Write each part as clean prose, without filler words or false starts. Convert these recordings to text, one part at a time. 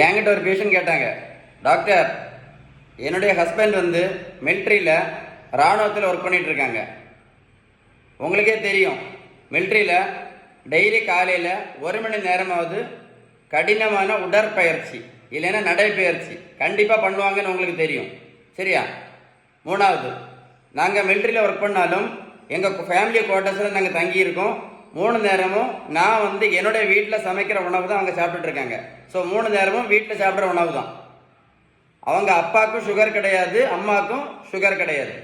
என்கிட்ட ஒரு பேஷண்ட் கேட்டாங்க, டாக்டர் என்னுடைய ஹஸ்பண்ட் வந்து மிலிட்ரியில் இராணுவத்தில் ஒர்க் பண்ணிட்டு இருக்காங்க. உங்களுக்கே தெரியும், மிலிட்ரியில் டெய்லி காலையில் 1 மணி நேரமாவது கடினமான உடற்பயிற்சி இல்லைன்னா நடைப்பயிற்சி கண்டிப்பாக பண்ணுவாங்கன்னு உங்களுக்கு தெரியும், சரியா? 3வது, நாங்கள் மிலிட்ரியில் ஒர்க் பண்ணாலும் எங்கள் ஃபேமிலி குவார்ட்டர்ஸில் நாங்கள் தங்கியிருக்கோம். 3 நேரமும் நான் வந்து என்னுடைய வீட்டில் சமைக்கிற உணவு தான் அவங்க சாப்பிட்டுட்ருக்காங்க. ஸோ 3 நேரமும் வீட்டில் சாப்பிட்ற உணவு தான். அவங்க அப்பாவுக்கும் சுகர் கிடையாது, அம்மாவுக்கும் சுகர் கிடையாது.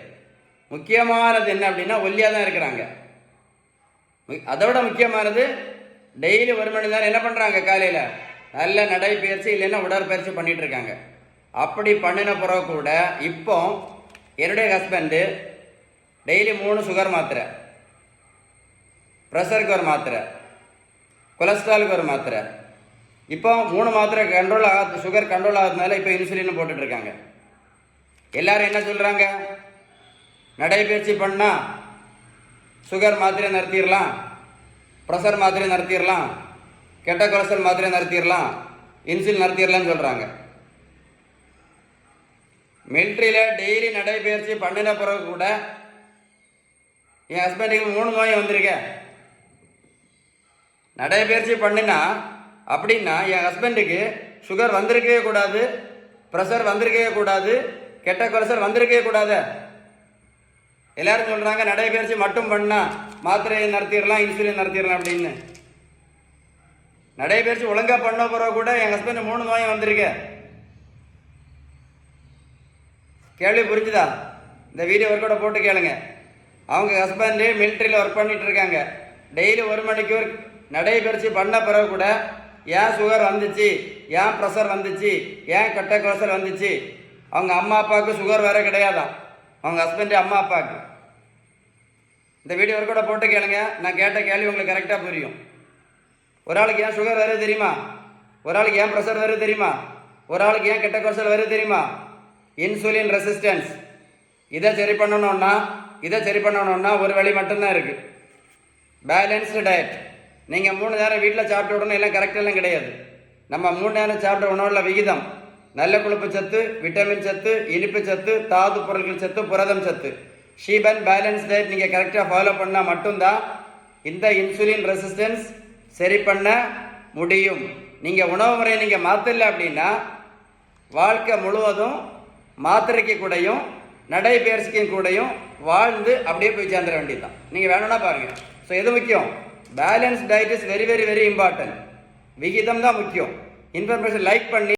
முக்கியமானது என்ன அப்படின்னா ஒல்லியாக தான் இருக்கிறாங்க. அதோட முக்கியமானது டெய்லி 1 மணி நேரம் என்ன பண்ணுறாங்க, காலையில் நல்ல நடைப்பயிற்சி இல்லைன்னா உடற்பயிற்சி பண்ணிகிட்டு இருக்காங்க. அப்படி பண்ணின பிறகு கூட இப்போ என்னுடைய ஹஸ்பண்டு டெய்லி 3 சுகர் மாத்திரை, ப்ரெஷருக்கு ஒரு மாத்திரை, கொலஸ்ட்ராலுக்கு ஒரு மாத்திரை, இப்போ 3 மாத்திரை கண்ட்ரோல் ஆகாது, சுகர் கண்ட்ரோல் ஆகிறதுனால இப்போ இன்சுலின் போட்டுட்ருக்காங்க. எல்லாரும் என்ன சொல்கிறாங்க, நடைப்பயிற்சி பண்ணால் சுகர் மாத்திரை நிறுத்திடலாம், ப்ரெஷர் மாத்திரை நிறுத்திடலாம், கெட்ட கொலஸ்ட்ரால் மாத்திரை நிறுத்திடலாம், இன்சுலின் நிறுத்திடலாம்னு சொல்கிறாங்க. மிலிட்ரியில் டெய்லி நடைப்பயிற்சி பண்ணின பிறகு கூட என் ஹஸ்பண்டுக்கு 3 நோய் வந்திருக்கேன். நடைப்பயிற்சி பண்ணினா அப்படின்னா என் ஹஸ்பண்டுக்கு சுகர் வந்திருக்கவே கூடாது, ப்ரெஷர் வந்திருக்கவே கூடாது, கெட்ட கொலஸ்ட்ரால் வந்திருக்கவே கூடாது. எல்லாரும் சொல்கிறாங்க நடைப்பயிற்சி மட்டும் பண்ணால் மாத்திரையை நிறுத்திடலாம், இன்சுலின் நிறுத்திடலாம் அப்படின்னு. நடைப்பயிற்சி ஒழுங்காக பண்ண பிறகு கூட என் ஹஸ்பண்டு 3 நோய் வந்திருக்கு. கேள்வி புரிஞ்சுதா? இந்த வீடியோ ஒர்க்கோட போட்டு கேளுங்க. அவங்க ஹஸ்பண்டு மிலிட்ரியில் ஒர்க் பண்ணிட்டு இருக்காங்க. டெய்லி 1 மணிக்கு நடைப்பயிற்சி பண்ண பிறகு கூட ஏன் சுகர் வந்துச்சு, ஏன் ப்ரெஷர் வந்துச்சு, ஏன் கெட்ட கொலஸ்ட்ரால் வந்துச்சு. அவங்க அம்மா அப்பாவுக்கு சுகர் வேற கிடையாதான், அவங்க ஹஸ்பண்டு அம்மா அப்பாவுக்கு. இந்த வீடியோ ஒர்க்கோட போட்டு கேளுங்க, நான் கேட்ட கேள்வி உங்களுக்கு கரெக்டாக புரியும். ஒரு ஆளுக்கு ஏன் சுகர் வருது தெரியுமா? ஒரு ஆளுக்கு ஏன் ப்ரெஷர் வருது தெரியுமா? ஒரு ஆளுக்கு ஏன் கெட்ட கொலஸ்ட்ரால் வருது தெரியுமா? Insulin resistance. இதை சரி பண்ணணும்னா ஒரு வழி மட்டும்தான் இருக்குது, பேலன்ஸ்டு டயட். நீங்கள் 3 நேரம் வீட்டில் சாப்பிட்ட உடனே எல்லாம் கரெக்டெல்லாம் கிடையாது. நம்ம 3 நேரம் சாப்பிட்ட உணவுல விகிதம், நல்ல கொழுப்பு சத்து, விட்டமின் சத்து, இனிப்பு சத்து, தாது பொருட்கள் சத்து, புரதம் சத்து, ஷீபன் பேலன்ஸ் டயட் நீங்கள் கரெக்டாக ஃபாலோ பண்ணால் மட்டும்தான் இந்த இன்சுலின் ரெசிஸ்டன்ஸ் சரி பண்ண முடியும். நீங்கள் உணவு முறையை நீங்கள் மாற்றல அப்படின்னா வாழ்க்கை முழுவதும் மாத்திரைக்கு கூடயும் நடைப்பயிற்சிக்கும் கூடயும் வாழ்ந்து அப்படியே போய் சேர்ந்துட வேண்டியது தான். நீங்கள் வேணும்னா பாருங்கள். ஸோ எது முக்கியம்? Balance diet is very very very important. விகிதம் தான் முக்கியம். இன்ஃபர்மேஷன் லைக் பண்ணி